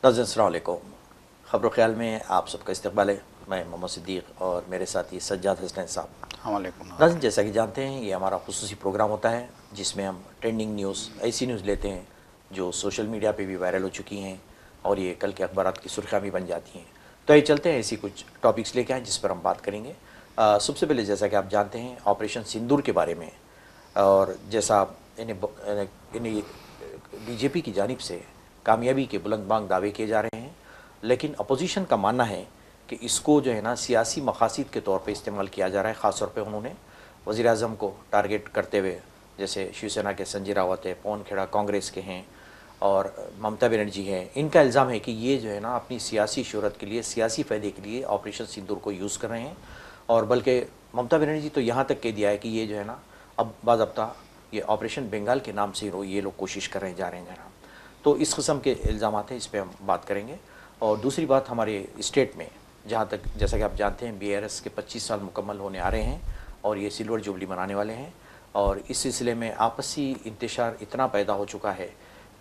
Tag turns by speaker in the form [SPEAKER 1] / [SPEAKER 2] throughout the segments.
[SPEAKER 1] नाज़रीन अस्सलाम वालेकुम। ख़बर ख़याल में आप सबका इस्तकबाल है। मैं मोहम्मद सिद्दीक़ और मेरे साथी सज्जाद हसनैन साहब। नाज़रीन, जैसा कि जानते हैं, ये हमारा ख़ुसूसी प्रोग्राम होता है जिसमें हम ट्रेंडिंग न्यूज़, ऐसी न्यूज़ लेते हैं जो सोशल मीडिया पे भी वायरल हो चुकी हैं और ये कल के अखबारात की सुर्खियाँ भी बन जाती हैं। तो ये चलते हैं, ऐसी कुछ टॉपिक्स लेके आए जिस पर हम बात करेंगे। सबसे पहले जैसा कि आप जानते हैं ऑपरेशन सिंदूर के बारे में, और जैसा इन्हें बीजेपी की जानिब से कामयाबी के बुलंद बांग दावे किए जा रहे हैं, लेकिन अपोजिशन का मानना है कि इसको जो है ना सियासी मकासद के तौर पे इस्तेमाल किया जा रहा है। ख़ास तौर पे उन्होंने वज़ीर आज़म को टारगेट करते हुए, जैसे शिवसेना के संजय रावत है, पवन खेड़ा कांग्रेस के हैं और ममता बनर्जी हैं, इनका इल्ज़ाम है कि ये जो है ना अपनी सियासी शोहरत के लिए, सियासी फ़ायदे के लिए ऑपरेशन सिंदूर को यूज़ कर रहे हैं। और बल्कि ममता बनर्जी तो यहाँ तक कह दिया है कि ये जो है ना अब बाज़ाब्ता ये ऑपरेशन बंगाल के नाम से ये लोग कोशिश कर रहे जा रहे हैं। तो इस किस्म के इल्ज़ाम हैं, इस पर हम बात करेंगे। और दूसरी बात, हमारे स्टेट में जहाँ तक जैसा कि आप जानते हैं BRS के 25 साल मुकम्मल होने आ रहे हैं और ये सिल्वर जुबली मनाने वाले हैं, और इस सिलसिले में आपसी इंतशार इतना पैदा हो चुका है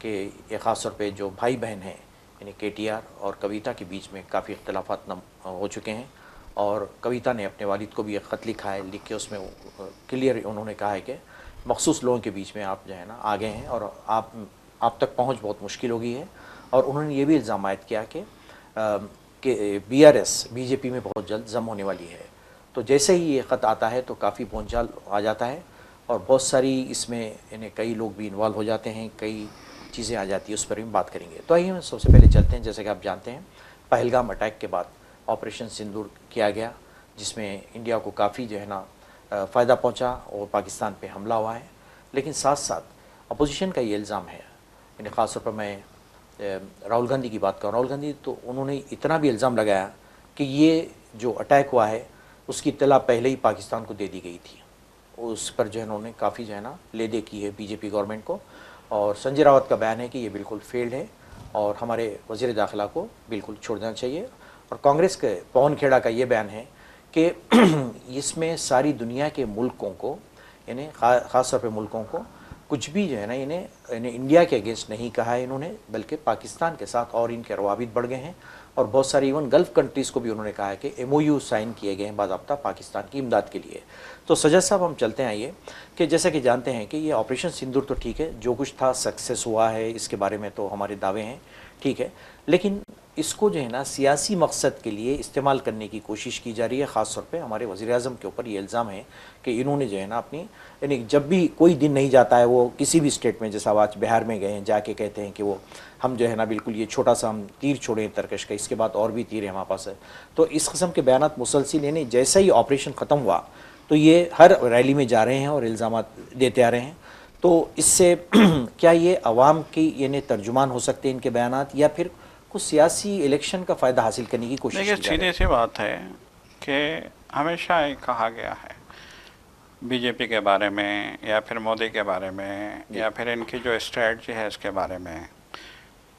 [SPEAKER 1] कि ये ख़ास तौर पे जो भाई बहन हैं, यानी KTR और कविता के बीच में काफ़ी इख्तलाफात हो चुके हैं। और कविता ने अपने वालिद को भी एक ख़त लिखा है, लिख के उसमें क्लियर उन्होंने कहा है कि मखसूस लोगों के बीच में आप जो है ना आ गए हैं और आप तक पहुंच बहुत मुश्किल हो गई है। और उन्होंने ये भी इल्ज़ाम आयद किया कि BRS BJP में बहुत जल्द जम होने वाली है। तो जैसे ही ये ख़त आता है तो काफ़ी भूंचाल आ जाता है और बहुत सारी इसमें इन्हें कई लोग भी इन्वॉल्व हो जाते हैं, कई चीज़ें आ जाती है, उस पर भी बात करेंगे। तो आइए हम सबसे पहले चलते हैं। जैसे कि आप जानते हैं, पहलगाम अटैक के बाद ऑपरेशन सिंदूर किया गया, जिसमें इंडिया को काफ़ी जो है ना फ़ायदा पहुँचा और पाकिस्तान पर हमला हुआ है। लेकिन साथ साथ अपोजिशन का ये इल्ज़ाम है, ख़ास तौर पर मैं राहुल गांधी की बात करूँ, राहुल गांधी तो उन्होंने इतना भी इल्ज़ाम लगाया कि ये जो अटैक हुआ है उसकी इत्तला पहले ही पाकिस्तान को दे दी गई थी। उस पर जो है उन्होंने काफ़ी जो है ना ले दे की है BJP गवर्नमेंट को। और संजय रावत का बयान है कि ये बिल्कुल फेल्ड है और हमारे वज़ीर दाखिला को बिल्कुल छोड़ देना चाहिए। और कांग्रेस के पवन खेड़ा का ये बयान है कि इसमें सारी दुनिया के मुल्कों को, यानी ख़ास तौर पर मुल्कों को कुछ भी जो है ना इन्हें इंडिया के अगेंस्ट नहीं कहा है इन्होंने, बल्कि पाकिस्तान के साथ और इनके रवाबित बढ़ गए हैं। और बहुत सारी इवन गल्फ़ कंट्रीज़ को भी उन्होंने कहा है कि MOU साइन किए गए हैं बाज़ाब्ता पाकिस्तान की इमदाद के लिए। तो सज्जाद साहब, हम चलते हैं ये कि जैसा कि जानते हैं कि ये ऑपरेशन सिंदूर तो ठीक है, जो कुछ था सक्सेस हुआ है, इसके बारे में तो हमारे दावे हैं, ठीक है, लेकिन इसको जो है ना सियासी मकसद के लिए इस्तेमाल करने की कोशिश की जा रही है। ख़ास तौर पे हमारे वज़ीर आज़म के ऊपर ये इल्ज़ाम है कि इन्होंने जो है ना अपनी, यानी जब भी कोई दिन नहीं जाता है वो किसी भी स्टेट में, जैसा आज बिहार में गए हैं, जाके कहते हैं कि वो हम जो है ना बिल्कुल ये छोटा सा हम तीर छोड़े तरकश का, इसके बाद और भी तीर है हमारे पास है। तो इस किस्म के बयानात मुसलसिल, यानी जैसा ही ऑपरेशन ख़त्म हुआ तो ये हर रैली में जा रहे हैं और इल्ज़ाम देते आ रहे हैं। तो इससे क्या ये अवाम की यानी तर्जुमान हो सकते हैं इनके बयानात, या फिर कुछ सियासी इलेक्शन का फ़ायदा हासिल करने की कोशिश?
[SPEAKER 2] देखिए, सीधी सी बात है कि हमेशा एक कहा गया है BJP के बारे में या फिर मोदी के बारे में या फिर इनकी जो स्ट्रेटजी है इसके बारे में,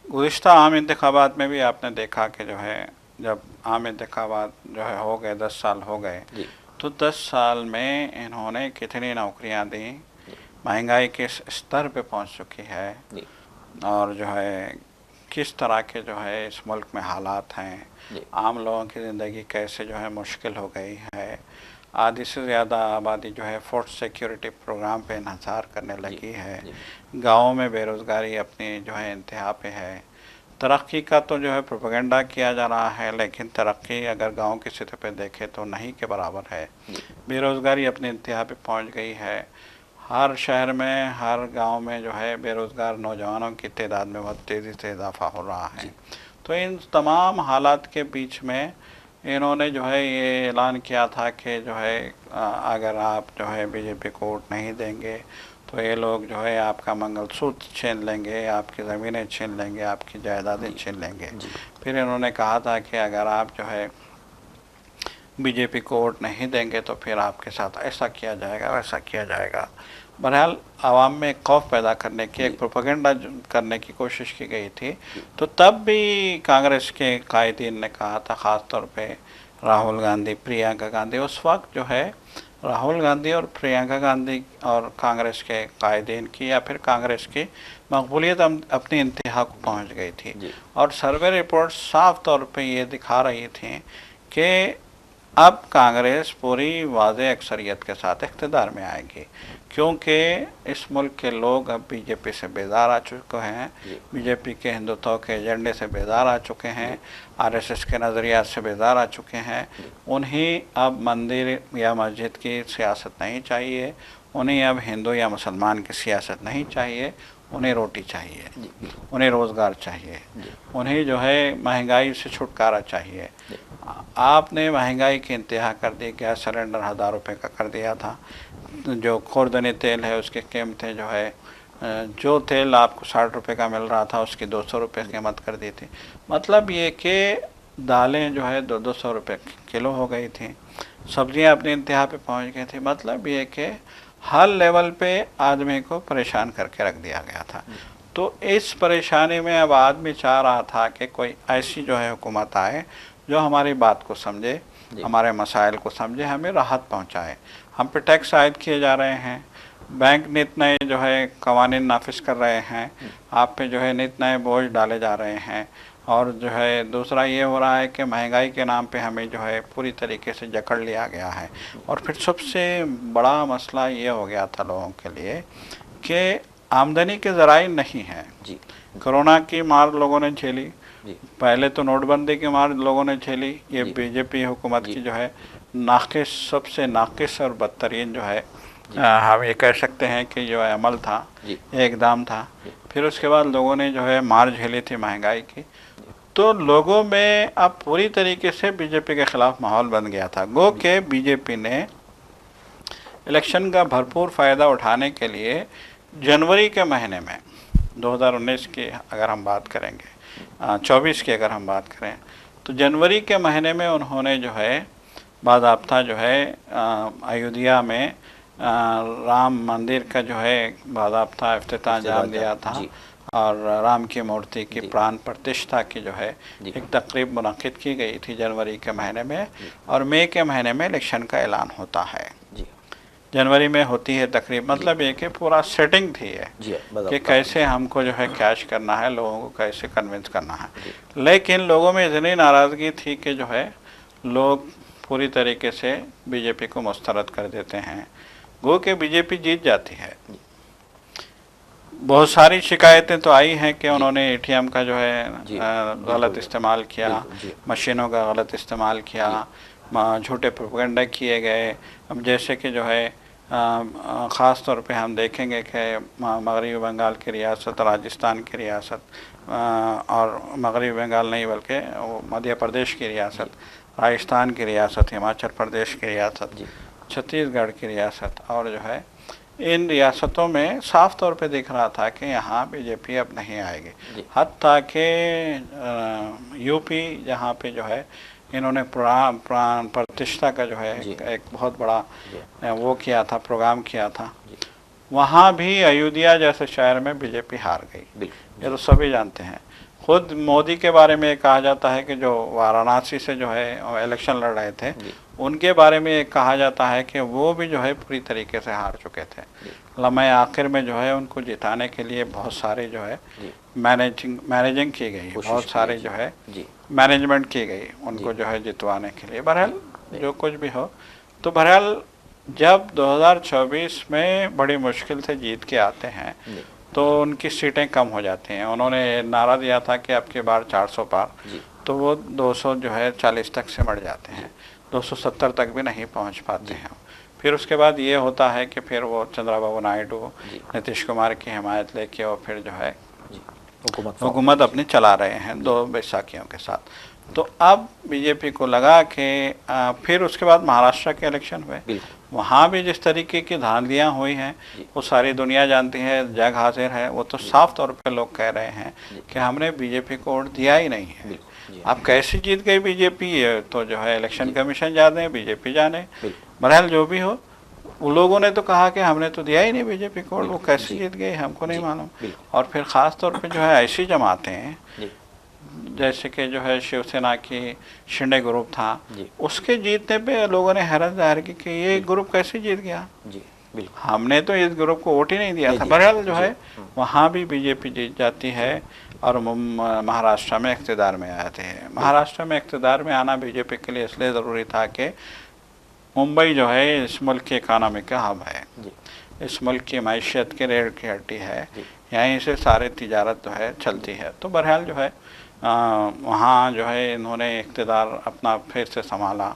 [SPEAKER 2] गुज़िश्ता आम इंतखाबात में भी आपने देखा कि जो है जब आम इंतखाबात जो है हो गए, 10 साल हो गए, तो 10 साल में इन्होंने कितनी नौकरियां दी, महंगाई किस स्तर पे पहुंच चुकी है, और जो है किस तरह के जो है इस मुल्क में हालात हैं, आम लोगों की ज़िंदगी कैसे जो है मुश्किल हो गई है, आधी से ज़्यादा आबादी जो है फूड सिक्योरिटी प्रोग्राम पे इन्हिसार करने लगी है, गाँव में बेरोज़गारी अपनी जो है इंतहा पे है, तरक्की का तो जो है प्रोपेगेंडा किया जा रहा है, लेकिन तरक्की अगर गांव की स्थिति पे देखें तो नहीं के बराबर है, बेरोज़गारी अपनी इंतहा पे पहुंच गई है, हर शहर में हर गांव में जो है बेरोज़गार नौजवानों की तादाद में बहुत तेज़ी से इजाफा हो रहा है। तो इन तमाम हालात के बीच में इन्होंने जो है ये ऐलान किया था कि जो है अगर आप जो है BJP को वोट नहीं देंगे तो ये लोग जो है आपका मंगलसूत्र छीन लेंगे, आपकी ज़मीनें छीन लेंगे, आपकी जायदादें छीन लेंगे। फिर इन्होंने कहा था कि अगर आप जो है BJP को वोट नहीं देंगे तो फिर आपके साथ ऐसा किया जाएगा, वैसा किया जाएगा। बहरहाल आवाम में खौफ पैदा करने की, एक प्रोपेगेंडा करने की कोशिश की गई थी। तो तब भी कांग्रेस के कायदीन ने कहा था, ख़ास तौर पे राहुल गांधी, प्रियंका गांधी, उस वक्त जो है राहुल गांधी और प्रियंका गांधी और कांग्रेस के कायदीन की या फिर कांग्रेस की मकबूलियत अपनी इंतहा को पहुंच गई थी। और सर्वे रिपोर्ट साफ तौर पे ये दिखा रही थी कि अब कांग्रेस पूरी वाज़ेह अक्सरियत के साथ इक़्तिदार में आएगी, क्योंकि इस मुल्क के लोग अब बीजेपी से बेजार आ चुके हैं, बीजेपी के हिंदुत्व के एजेंडे से बेजार आ चुके हैं, आरएसएस के नज़रियात से बेजार आ चुके हैं। उन्हें अब मंदिर या मस्जिद की सियासत नहीं चाहिए, उन्हें अब हिंदू या मुसलमान की सियासत नहीं चाहिए, उन्हें रोटी चाहिए, उन्हें रोज़गार चाहिए, उन्हें जो है महंगाई से छुटकारा चाहिए। आपने महंगाई की इंतहा कर दी, गैस सिलेंडर 1000 रुपये का कर दिया था, जो खुर्दनी तेल है उसकी कीमतें जो है, जो तेल आपको 60 रुपये का मिल रहा था उसकी 200 रुपये कीमत कर दी थी। मतलब ये कि दालें जो है 200 रुपये किलो हो गई थी, सब्जियां अपनी इंतहा पे पहुंच गई थी। मतलब ये कि हर लेवल पे आदमी को परेशान करके रख दिया गया था। तो इस परेशानी में अब आदमी चाह रहा था कि कोई ऐसी जो है हुकूमत आए जो हमारी बात को समझे, हमारे मसाइल को समझे, हमें राहत पहुंचाए। हम पे टैक्स आयद किए जा रहे हैं, बैंक नित नए जो है कवानीन नाफिज कर रहे हैं, आप पे जो है नित नए बोझ डाले जा रहे हैं, और जो है दूसरा ये हो रहा है कि महंगाई के नाम पे हमें जो है पूरी तरीके से जकड़ लिया गया है। और फिर सबसे बड़ा मसला ये हो गया था लोगों के लिए कि आमदनी के ज़राए नहीं हैं। कोरोना की मार लोगों ने झेली, पहले तो नोटबंदी की मार लोगों ने झेली, ये बीजेपी हुकूमत की जो है नाक़िस, सबसे नाक़िस और बदतरीन जो है हम ये कह सकते हैं कि जो है अमल था, एकदम था। फिर उसके बाद लोगों ने जो है मार झेली थी महंगाई की। तो लोगों में अब पूरी तरीके से बीजेपी के ख़िलाफ़ माहौल बन गया था। गो के बीजेपी ने इलेक्शन का भरपूर फ़ायदा उठाने के लिए जनवरी के महीने में 2019 की अगर हम बात करेंगे, 24 की अगर हम बात करें, तो जनवरी के महीने में उन्होंने जो है बाज़ाब्ता जो है अयोध्या में राम मंदिर का जो है बाज़ाब्ता इफ्तिताह अंजाम दिया था, और राम की मूर्ति की प्राण प्रतिष्ठा की जो है एक तकरीब मुनक़िद की गई थी जनवरी के महीने में। और मई के महीने में इलेक्शन का ऐलान होता है, जनवरी में होती है तकरीब। मतलब ये कि पूरा सेटिंग थी है कि कैसे हमको जो है कैश करना है, लोगों को कैसे कन्विंस करना है। लेकिन लोगों में इतनी नाराज़गी थी कि जो है लोग पूरी तरीके से बीजेपी को मुस्तरद कर देते हैं। गो के बीजेपी जीत जाती है। बहुत सारी शिकायतें तो आई हैं कि उन्होंने एटीएम का जो है गलत इस्तेमाल किया, मशीनों का गलत इस्तेमाल किया, झूठे प्रोपेगेंडा किए गए। अब जैसे कि जो है ख़ास तौर पे हम देखेंगे कि मगरबी बंगाल की रियासत, राजस्थान की रियासत, और मगरबी बंगाल नहीं बल्कि मध्य प्रदेश की रियासत, राजस्थान की रियासत, हिमाचल प्रदेश की रियासत, छत्तीसगढ़ की रियासत, और जो है इन रियासतों में साफ तौर पे दिख रहा था कि यहाँ बीजेपी अब नहीं आएगी। हत्ता कि यूपी जहाँ पे जो है इन्होंने प्राण प्रतिष्ठा का जो है एक बहुत बड़ा वो किया था, प्रोग्राम किया था, वहाँ भी अयोध्या जैसे शहर में बीजेपी हार गई। ये तो सभी जानते हैं। खुद मोदी के बारे में कहा जाता है कि जो वाराणसी से जो है इलेक्शन लड़ रहे थे, उनके बारे में कहा जाता है कि वो भी जो है पूरी तरीके से हार चुके थे। लम्हे आखिर में जो है उनको जिताने के लिए बहुत सारे जो है मैनेजिंग की गई, बहुत सारे जो है मैनेजमेंट की गई उनको जो है जितवाने के लिए। बहरहाल जो कुछ भी हो, तो बहरहाल जब 2024 में बड़ी मुश्किल से जीत के आते हैं तो उनकी सीटें कम हो जाती हैं। उन्होंने नारा दिया था कि अब की बार 400 पार, तो वो 200 जो है 40 तक से बढ़ जाते हैं, 270 तक भी नहीं पहुंच पाते हैं। फिर उसके बाद ये होता है कि फिर वो चंद्रबाबू नायडू, नीतीश कुमार की हिमायत लेके और फिर जो है हुकूमत अपनी चला रहे हैं 2 बैसाखियों के साथ। तो अब बीजेपी को लगा कि फिर उसके बाद महाराष्ट्र के इलेक्शन हुए, वहाँ भी जिस तरीके की धांधलियाँ हुई हैं वो सारी दुनिया जानती है, जग हाजिर है। वो तो साफ तौर पे लोग कह रहे हैं कि हमने बीजेपी को वोट दिया ही नहीं है। अब कैसे जीत गई बीजेपी, तो जो है इलेक्शन कमीशन जाने, बीजेपी जाने। बहरहाल जो भी हो, उन लोगों ने तो कहा कि हमने तो दिया ही नहीं बीजेपी को, वो कैसे जीत गए हमको नहीं मालूम। और फिर ख़ास तौर पे जो है ऐसी जमातें जैसे कि जो है शिवसेना की शिंदे ग्रुप था, उसके जीतने पे लोगों ने हैरत जाहिर की कि ये ग्रुप कैसे जीत गया, हमने तो इस ग्रुप को वोट ही नहीं दिया था। बहरहाल जो है वहाँ भी बीजेपी जीत जाती है और महाराष्ट्र में इक़्तिदार में आए थे। महाराष्ट्र में इक़्तिदार में आना बीजेपी के लिए इसलिए ज़रूरी था कि मुंबई जो है इस मुल्क की इकानमी का हब है, इस मुल्क की मैशियत की रीढ़ की हड्डी है, यहीं से सारे तिजारत जो है चलती है। तो बहरहाल जो है वहाँ जो है इन्होंने इक़्तिदार अपना फिर से संभाला।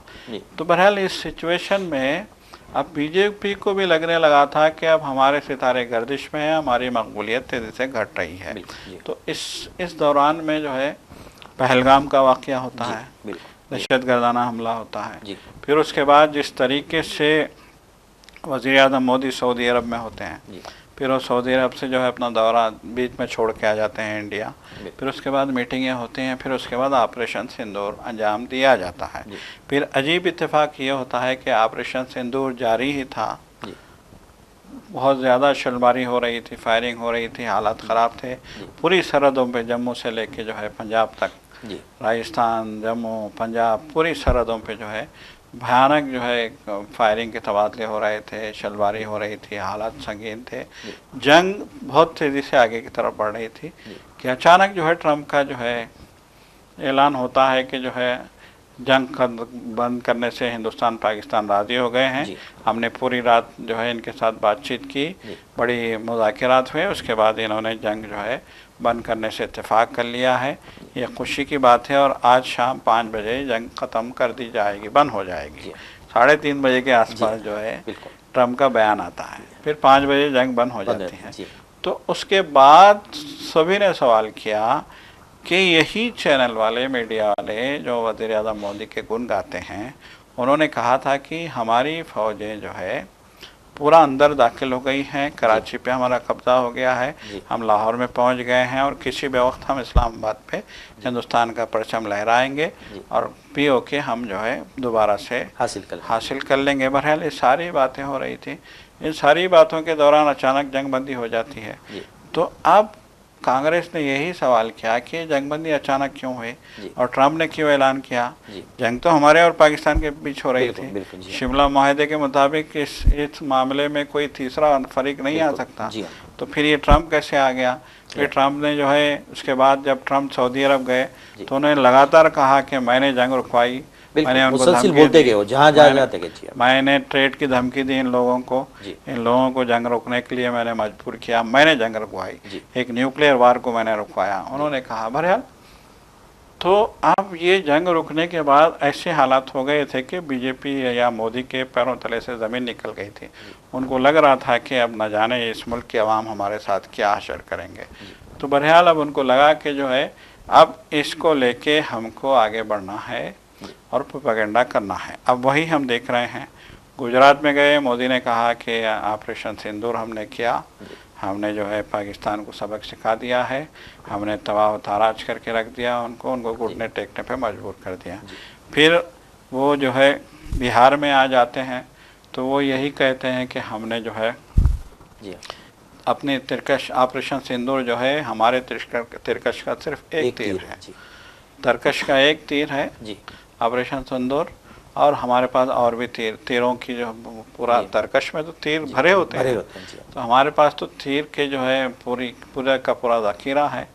[SPEAKER 2] तो बहरहाल इस सिचुएशन में अब बीजेपी को भी लगने लगा था कि अब हमारे सितारे गर्दिश में है, हमारी मकबूलियत तेज़ी से घट रही है। तो इस दौरान में जो है पहलगाम का वाक़या होता है, दहशतगर्दाना हमला होता है। फिर उसके बाद जिस तरीके से वज़ीर आज़म मोदी सऊदी अरब में होते हैं, फिर वो सऊदी अरब से जो है अपना दौरा बीच में छोड़ के आ जाते हैं इंडिया, फिर उसके बाद मीटिंगें होती हैं, फिर उसके बाद ऑपरेशन सिंदूर अंजाम दिया जाता है। फिर अजीब इत्तेफाक ये होता है कि ऑपरेशन सिंदूर जारी ही था, बहुत ज़्यादा शलबारी हो रही थी, फायरिंग हो रही थी, हालात ख़राब थे पूरी सरहदों पे, जम्मू से लेके जो है पंजाब तक, राजस्थान, जम्मू, पंजाब, पूरी सरहदों पे जो है भयानक जो है फायरिंग के तबादले हो रहे थे, शलबारी हो रही थी, हालात संगीन थे, जंग बहुत तेज़ी से आगे की तरफ बढ़ रही थी कि अचानक जो है ट्रंप का जो है ऐलान होता है कि जो है जंग बंद करने से हिंदुस्तान पाकिस्तान राज़ी हो गए हैं। हमने पूरी रात जो है इनके साथ बातचीत की, बड़ी मुज़ाकरात हुए, उसके बाद इन्होंने जंग जो है बंद करने से इत्तेफाक कर लिया है। ये खुशी की बात है और आज शाम 5 बजे जंग ख़त्म कर दी जाएगी, बंद हो जाएगी। 3:30 बजे के आसपास जो है ट्रंप का बयान आता है, फिर 5 बजे जंग बंद हो जाती है। तो उसके बाद सभी ने सवाल किया कि यही चैनल वाले, मीडिया वाले जो वज़ीर आज़म मोदी के गुण गाते हैं, उन्होंने कहा था कि हमारी फ़ौजें जो है पूरा अंदर दाखिल हो गई हैं, कराची पे हमारा कब्ज़ा हो गया है, हम लाहौर में पहुंच गए हैं और किसी भी वक्त हम इस्लामाबाद पे हिंदुस्तान का परचम लहराएंगे और POK हम जो है दोबारा से हासिल कर लेंगे। बहरहाल ये सारी बातें हो रही थी। इन सारी बातों के दौरान अचानक जंगबंदी हो जाती है। तो अब कांग्रेस ने यही सवाल किया कि जंगबंदी अचानक क्यों हुई और ट्रंप ने क्यों ऐलान किया। जंग तो हमारे और पाकिस्तान के बीच हो रही थी। शिमला माहदे के मुताबिक इस मामले में कोई तीसरा फरीक नहीं आ सकता, तो फिर ये ट्रंप कैसे आ गया। फिर ट्रंप ने जो है उसके बाद जब ट्रंप सऊदी अरब गए तो उन्होंने लगातार कहा कि मैंने जंग रुकवाई, मैंने उनको
[SPEAKER 1] बोलते गए, जहाँ जाते गए,
[SPEAKER 2] मैंने ट्रेड की धमकी दी इन लोगों को जंग रोकने के लिए मैंने मजबूर किया, मैंने जंग रुकवाई, एक न्यूक्लियर वार को मैंने रुकवाया, उन्होंने कहा। बहरहाल तो अब ये जंग रुकने के बाद ऐसे हालात हो गए थे कि बीजेपी या मोदी के पैरों तले से ज़मीन निकल गई थी। उनको लग रहा था कि अब न जाने इस मुल्क के अवाम हमारे साथ क्या हशर करेंगे। तो बहरहाल अब उनको लगा कि जो है अब इसको लेके हमको आगे बढ़ना है और प्रोपेगेंडा करना है। अब वही हम देख रहे हैं। गुजरात में गए, मोदी ने कहा कि ऑपरेशन सिंदूर हमने किया, हमने जो है पाकिस्तान को सबक सिखा दिया है, हमने तबाह ताराज करके रख दिया, उनको घुटने टेकने पे मजबूर कर दिया। फिर वो जो है बिहार में आ जाते हैं तो वो यही कहते हैं कि हमने जो है अपने तिरकश ऑपरेशन सिंदूर जो है हमारे तिरकश का सिर्फ एक तीर है, तरकश का एक तीर है ऑपरेशन सिंदूर, और हमारे पास और भी तीरों की जो पूरा तरकश में तो तीर भरे होते हैं, तो हमारे पास तो तीर के जो है पूरा का पूरा ज़ख़ीरा है,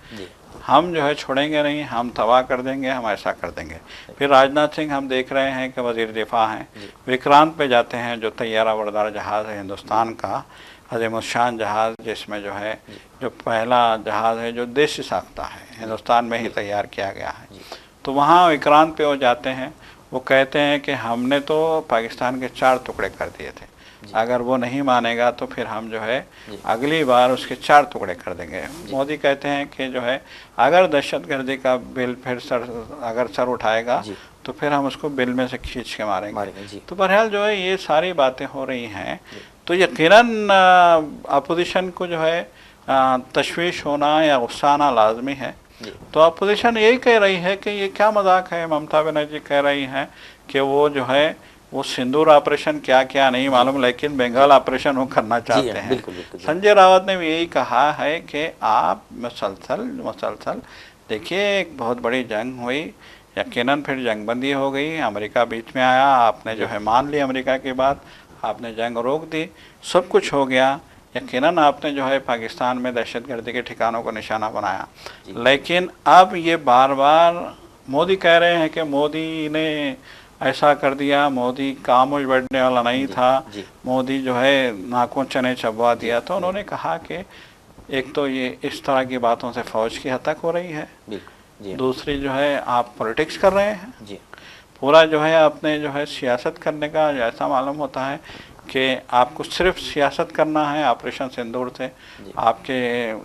[SPEAKER 2] हम जो है छोड़ेंगे नहीं, हम तबाह कर देंगे, हम ऐसा कर देंगे। फिर राजनाथ सिंह हम देख रहे हैं कि वज़ीर दिफा हैं, विक्रांत पे जाते हैं जो तैयारा बरदार जहाज़ है हिंदुस्तान का, अज़ीमुश्शान जहाज़, जिसमें जो है जो पहला जहाज़ है जो देशी साख्ता है, हिंदुस्तान में ही तैयार किया गया है। तो वहाँ विक्रांत पे वो जाते हैं, वो कहते हैं कि हमने तो पाकिस्तान के 4 टुकड़े कर दिए थे, अगर वो नहीं मानेगा तो फिर हम जो है अगली बार उसके 4 टुकड़े कर देंगे। मोदी कहते हैं कि जो है अगर दहशतगर्दी का बिल फिर अगर सर उठाएगा तो फिर हम उसको बिल में से खींच के मारेंगे। तो बहरहाल जो है ये सारी बातें हो रही हैं, तो यकीनन अपोजिशन को जो है तशवीश होना या गुस्सा आना लाजमी है। तो अपोजिशन यही कह रही है कि ये क्या मजाक है। ममता बनर्जी कह रही हैं कि वो जो है वो सिंदूर ऑपरेशन क्या क्या नहीं मालूम, लेकिन बंगाल ऑपरेशन वो करना चाहते हैं।
[SPEAKER 1] बिल्कुल बिल्कुल।
[SPEAKER 2] संजय रावत ने भी यही कहा है कि आप मुसलसल देखिए, एक बहुत बड़ी जंग हुई, यकीनन फिर जंगबंदी हो गई, अमेरिका बीच में आया, आपने जो है मान ली अमेरिका की बात, आपने जंग रोक दी, सब कुछ हो गया, यकीनन आपने जो है पाकिस्तान में दहशतगर्दी के ठिकानों को निशाना बनाया। लेकिन अब ये बार बार मोदी कह रहे हैं कि मोदी ने ऐसा कर दिया, मोदी कामुज बैठने वाला नहीं था, मोदी जो है नाकों चने चबवा दिया। तो उन्होंने कहा कि एक तो ये इस तरह की बातों से फौज की हत्या हो रही है, दूसरी जो है आप पॉलिटिक्स कर रहे हैं, पूरा जो है आपने जो है सियासत करने का ऐसा मालूम होता है कि आपको सिर्फ सियासत करना है। ऑपरेशन सिंदूर से आपके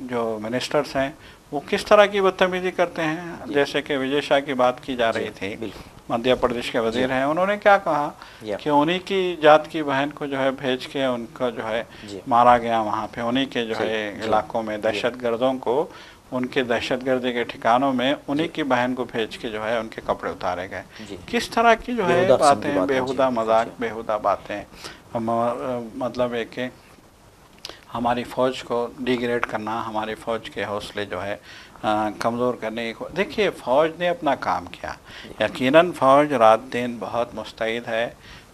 [SPEAKER 2] जो मिनिस्टर्स हैं वो किस तरह की बदतमीजी करते हैं, जैसे कि विजय शाह की बात की जा रही थी, मध्य प्रदेश के वजीर हैं, उन्होंने क्या कहा कि उन्हीं की जात की बहन को जो है भेज के उनको जो है मारा गया वहाँ पे, उन्हीं के जो है इलाकों में दहशतगर्दों को उनके दहशतगर्दी के ठिकानों में उन्हीं की बहन को भेज के जो है उनके कपड़े उतारे गए। किस तरह की जो है बातें, बेहुदा मजाक, बेहुदा बातें, मतलब है कि हमारी फ़ौज को डिग्रेड करना, हमारी फ़ौज के हौसले जो है कमज़ोर करने की। देखिए, फ़ौज ने अपना काम किया, यकीनन फ़ौज रात दिन बहुत मुस्तैद है,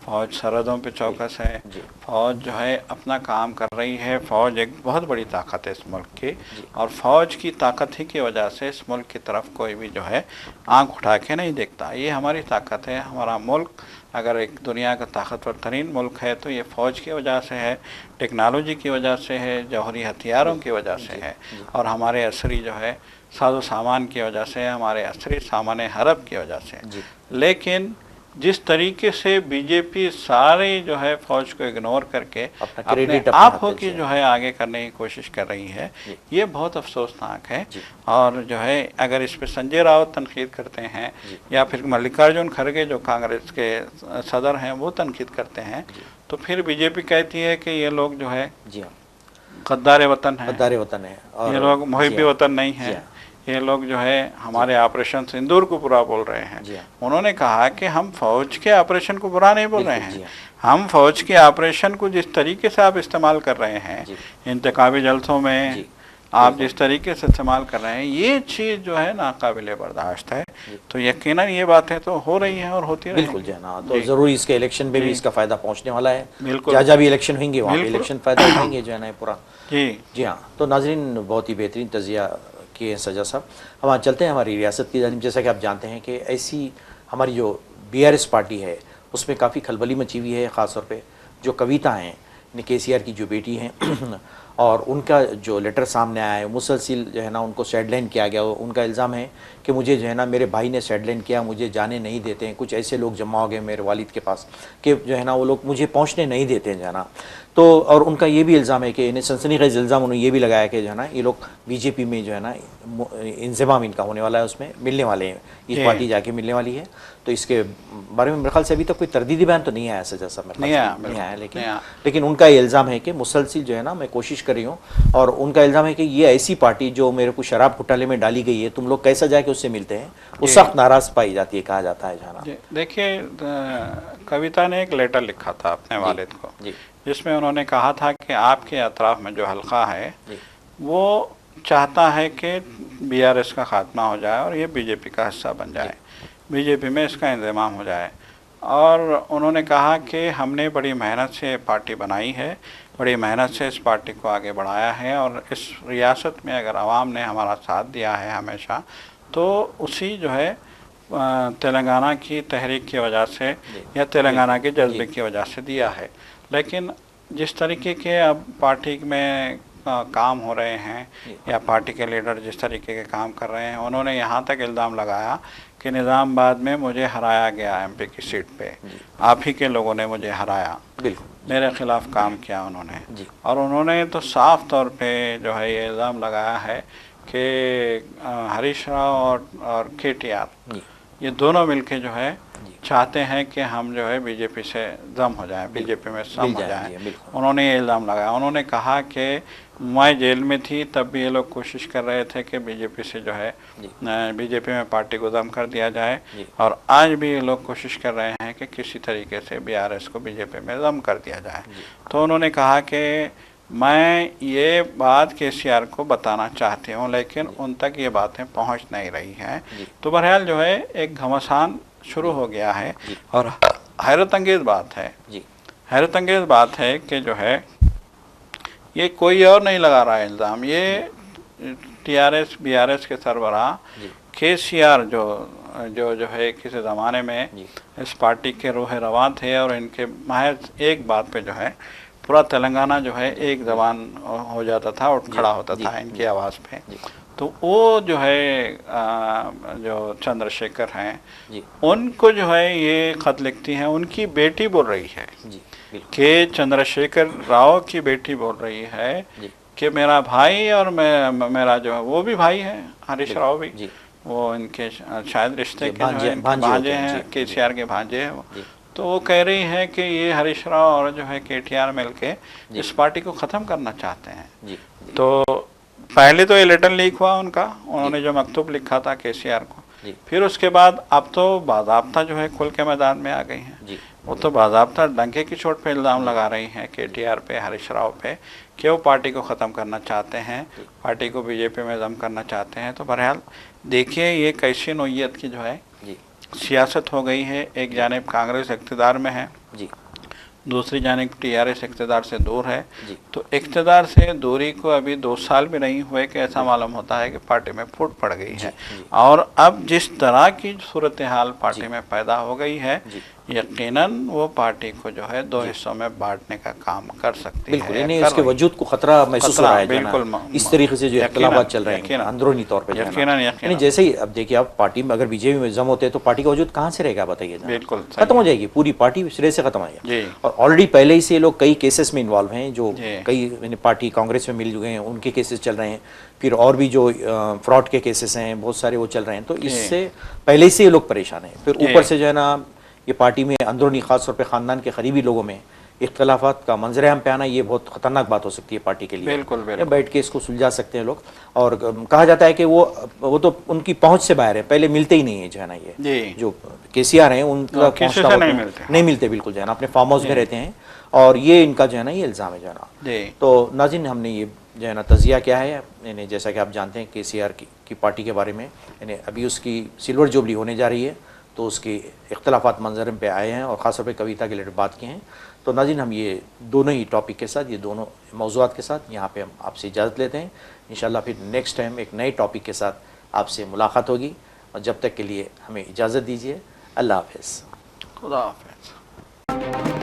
[SPEAKER 2] फ़ौज सरहदों पे चौकस है, फ़ौज जो है अपना काम कर रही है, फ़ौज एक बहुत बड़ी ताकत है इस मुल्क की, और फ़ौज की ताकत ही की वजह से इस मुल्क की तरफ कोई भी जो है आंख उठा के नहीं देखता। ये हमारी ताकत है। हमारा मुल्क अगर एक दुनिया का ताकतवर तरीन मुल्क है तो ये फ़ौज की वजह से है, टेक्नोलॉजी की वजह से है, जौहरी हथियारों की वजह से है, और हमारे असरी जो है साजो सामान की वजह से, हमारे असरी सामान हरब की वजह से। लेकिन जिस तरीके से बीजेपी सारे जो है फ़ौज को इग्नोर करके अपने आप हो की जो है आगे करने की कोशिश कर रही है, ये बहुत अफसोसनाक है। और जो है अगर इस पर संजय रावत तनकीद करते हैं या फिर मल्लिकार्जुन खड़गे जो कांग्रेस के सदर हैं वो तनकीद करते हैं, तो फिर बीजेपी कहती है कि ये लोग जो है गद्दार वतन है, ये लोग मुहिब वतन नहीं है, ये लोग जो है हमारे ऑपरेशन सिंदूर को बुरा बोल रहे हैं। उन्होंने कहा कि हम फौज के ऑपरेशन को बुरा नहीं बोल रहे हैं, हम फौज के ऑपरेशन को जिस तरीके से आप इस्तेमाल कर रहे हैं इंतखाबी जलसों में, आप जिस तरीके से इस्तेमाल कर रहे हैं, ये चीज़ जो है नाकाबिले बर्दाश्त है। तो यकीनन ये बातें तो हो रही हैं और होती रहेंगी।
[SPEAKER 1] बिल्कुल जना, तो ज़रूर इसके इलेक्शन में भी इसका फ़ायदा पहुँचने वाला है। बिल्कुल, जहाँ भी इलेक्शन होंगे वहाँ पे इलेक्शन फ़ायदा उठाएंगे जो है ना पूरा। जी हाँ, तो नाजरीन बहुत ही बेहतरीन तजिया किए सजा साहब। हम आज चलते हैं हमारी रियासत की जानिब। जैसा कि आप जानते हैं कि ऐसी हमारी जो BRS पार्टी है उसमें काफ़ी खलबली मची हुई है, ख़ास तौर पे जो कविता हैं KCR की जो बेटी हैं और उनका जो लेटर सामने आया है, मुसलसिल जो है ना उनको साइडलाइन किया गया। उनका इल्ज़ाम है कि मुझे जो है ना मेरे भाई ने साइडलाइन किया, मुझे जाने नहीं देते हैं। कुछ ऐसे लोग जमा हो गए मेरे वालिद के पास कि जो है ना वो लोग मुझे पहुंचने नहीं देते हैं जो है ना। तो और उनका ये भी इल्ज़ाम है कि इन्हें सनसनीखेज़ इल्ज़ाम उन्होंने ये भी लगाया कि जो है ना ये लोग BJP में जो है ना इंज़माम इनका होने वाला है, उसमें मिलने वाले हैं, ये पार्टी जाके मिलने वाली है। तो इसके बारे में मेरे ख्याल से अभी तक कोई तरदीदी बयान तो नहीं आया सजा साहब, नहीं आया, लेकिन उनका ये इल्ज़ाम है कि मुसलसिल जो है ना मैं कोशिश कर रही हूँ, और उनका इल्ज़ाम है कि ये ऐसी पार्टी जो मेरे को शराब घोटाले में डाली गई है, तुम लोग कैसा जाके उससे मिलते हैं, वो सख्त नाराज़ पाई जाती है, कहा जाता है जाना।
[SPEAKER 2] देखिए, कविता ने एक लेटर लिखा था अपने वालिद को, जिसमें उन्होंने कहा था कि आपके अतराफ़ में जो हल्का है वो चाहता है कि BRS का ख़ात्मा हो जाए और ये BJP का हिस्सा बन जाए, BJP में इसका इंतज़ाम हो जाए। और उन्होंने कहा कि हमने बड़ी मेहनत से पार्टी बनाई है, बड़ी मेहनत से इस पार्टी को आगे बढ़ाया है, और इस रियासत में अगर आवाम ने हमारा साथ दिया है हमेशा, तो उसी जो है तेलंगाना की तहरीक की वजह से या तेलंगाना के जज्बे की वजह से दिया है। लेकिन जिस तरीके के अब पार्टी में काम हो रहे हैं या पार्टी के लीडर जिस तरीके के काम कर रहे हैं, उन्होंने यहाँ तक इल्ज़ाम लगाया कि निज़ामाबाद में मुझे हराया गया MP की सीट पे, आप ही के लोगों ने मुझे हराया, मेरे ख़िलाफ़ काम किया उन्होंने। और उन्होंने तो साफ़ तौर पे जो है ये इल्ज़ाम लगाया है कि हरीश राव और KTR ये दोनों मिलके जो है चाहते हैं कि हम जो है बीजेपी से दम हो जाए, बीजेपी में सम हो जाए। उन्होंने ये इल्ज़ाम लगाया, उन्होंने कहा कि मैं जेल में थी तब भी ये लोग कोशिश कर रहे थे कि बीजेपी से जो है बीजेपी में पार्टी को दम कर दिया जाए, और आज भी ये लोग कोशिश कर रहे हैं कि किसी तरीके से बीआरएस को बीजेपी में दम कर दिया जाए। तो उन्होंने कहा कि मैं ये बात केसीआर को बताना चाहती हूँ, लेकिन उन तक ये बातें पहुँच नहीं रही हैं। तो बहरहाल जो है एक घमासान शुरू हो गया है, और हैरत अंगेज़ बात है कि जो है ये कोई और नहीं लगा रहा है इल्ज़ाम, ये टीआरएस बीआरएस के सरबराह केसीआर जो है किसी ज़माने में इस पार्टी के रूह रवां थे, और इनके महज एक बात पे जो है पूरा तेलंगाना जो है एक ज़बान हो जाता था, उठ खड़ा होता था इनकी आवाज़ पे। तो वो जो है जो चंद्रशेखर हैं, उनको जो है ये ख़त लिखती हैं, उनकी बेटी बोल रही है कि चंद्रशेखर राव की बेटी बोल रही है कि मेरा भाई और मेरा जो है वो भी भाई है, हरीश राव भी, वो इनके शायद रिश्ते के जो है भांजे हैं, केसीआर के भांजे हैं। तो वो कह रही है कि ये हरीश राव और जो है केटीआर मिलके इस पार्टी को ख़त्म करना चाहते हैं। तो पहले तो ये लेटर लीक हुआ उनका, उन्होंने जो मकतूब लिखा था केसीआर को, फिर उसके बाद अब तो बाज़ाब्ता जो है खुल के मैदान में आ गई हैं। वो तो बाज़ाब्ता डंके की चोट पे इल्ज़ाम लगा रही हैं केटीआर पे, हरीश राव पे, कि वो पार्टी को ख़त्म करना चाहते हैं, पार्टी को बीजेपी में दम करना चाहते हैं। तो बहरहाल देखिए ये कैसी नौयत की जो है सियासत हो गई है। एक जानिब कांग्रेस इक़्तिदार में है, दूसरी जानिब टीआरएस इक़्तिदार से दूर है। तो इक़्तिदार से दूरी को अभी 2 साल भी नहीं हुए कि ऐसा मालूम होता है कि पार्टी में फूट पड़ गई है, और अब जिस तरह की सूरत हाल पार्टी में पैदा हो गई है, यकीनन वो पार्टी को जो है 2 हिस्सों में बांटने का काम कर सकती है।
[SPEAKER 1] बिल्कुल, नहीं उसके वजूद को खतरा महसूस हो रहा है,
[SPEAKER 2] बिल्कुल
[SPEAKER 1] इस तरीके से जो इख्तिलाफात चल रहे हैं अंदरूनी तौर पे। यकीनन जैसे ही अब देखिए आप पार्टी में अगर बीजेपी में जम होते हैं तो पार्टी का वजूद कहाँ से रहेगा बताइए।
[SPEAKER 2] बिल्कुल
[SPEAKER 1] खत्म हो जाएगी, पूरी पार्टी सिरे से खत्म हो जाएगी। और ऑलरेडी पहले ही से लोग कई केसेस में इन्वॉल्व हैं, जो कई पार्टी कांग्रेस में मिल चुके हैं, उनके केसेस चल रहे हैं, फिर और भी जो फ्रॉड के केसेस हैं बहुत सारे वो चल रहे हैं। तो इससे पहले से ये लोग परेशान हैं, फिर ऊपर से जो है ना ये पार्टी में अंदरूनी खास तौर पे ख़ानदान के करीबी लोगों में इख्तलाफात का मंजर आम पे आना, ये बहुत ख़तरनाक बात हो सकती है पार्टी के लिए।
[SPEAKER 2] बिल्कुल
[SPEAKER 1] बैठ के इसको सुलझा सकते हैं लोग, और कहा जाता है कि वो तो उनकी पहुंच से बाहर है, पहले मिलते ही नहीं है जो है ना, ये जो केसीआर हैं उनका नहीं मिलते बिल्कुल जो है ना, अपने फार्म हाउस में रहते हैं, और ये इनका जो है ना ये इल्ज़ाम है जो है ना। तो नाज़रीन हमने ये जो है ना तज़िया क्या है, यानी जैसा कि आप जानते हैं केसीआर की पार्टी के बारे में, यानी अभी उसकी सिल्वर जुबली होने जा रही है, तो उसके इख्तलाफात मंजर पे आए हैं, और ख़ास तौर पे कविता के रिलेटेड बात की हैं। तो नाज़रीन हम ये दोनों ही टॉपिक के साथ, ये दोनों मौज़ूआत के साथ यहाँ पे हम आपसे इजाज़त लेते हैं। इंशाल्लाह फिर नेक्स्ट टाइम एक नए टॉपिक के साथ आपसे मुलाकात होगी, और जब तक के लिए हमें इजाज़त दीजिए। अल्लाह हाफ़िज़।
[SPEAKER 2] खुदा हाफ़िज़।